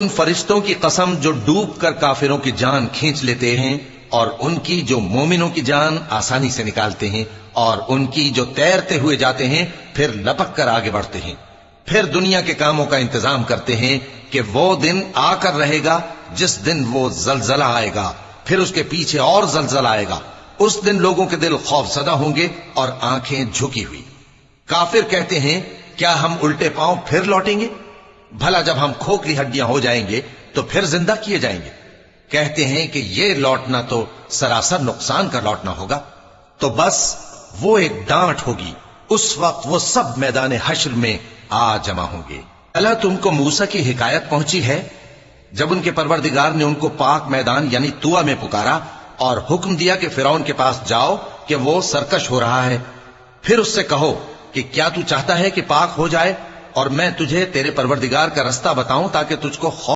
ان فرشتوں کی قسم جو ڈوب کر کافروں کی جان کھینچ لیتے ہیں اور ان کی جو مومنوں کی جان آسانی سے نکالتے ہیں اور ان کی جو تیرتے ہوئے جاتے ہیں پھر لپک کر آگے بڑھتے ہیں، پھر دنیا کے کاموں کا انتظام کرتے ہیں کہ وہ دن آ کر رہے گا جس دن وہ زلزلہ آئے گا، پھر اس کے پیچھے اور زلزلہ آئے گا، اس دن لوگوں کے دل خوف زدہ ہوں گے اور آنکھیں جھکی ہوئی۔ کافر کہتے ہیں کیا ہم الٹے پاؤں پھر لوٹیں گے؟ بھلا جب ہم کھوکھلی ہڈیاں ہو جائیں گے تو پھر زندہ کیے جائیں گے؟ کہتے ہیں کہ یہ لوٹنا تو سراسر نقصان کا لوٹنا ہوگا۔ تو بس وہ ایک ڈانٹ ہوگی، اس وقت وہ سب میدان حشر میں آ جمع ہوں گے۔ اللہ تم کو موسیٰ کی حکایت پہنچی ہے جب ان کے پروردگار نے ان کو پاک میدان یعنی طوٰ میں پکارا اور حکم دیا کہ فرعون کے پاس جاؤ کہ وہ سرکش ہو رہا ہے، پھر اس سے کہو کہ کیا تو چاہتا ہے کہ پاک ہو جائے اور میں تجھے تیرے پروردگار کا رستہ بتاؤں تاکہ تجھ کو خوف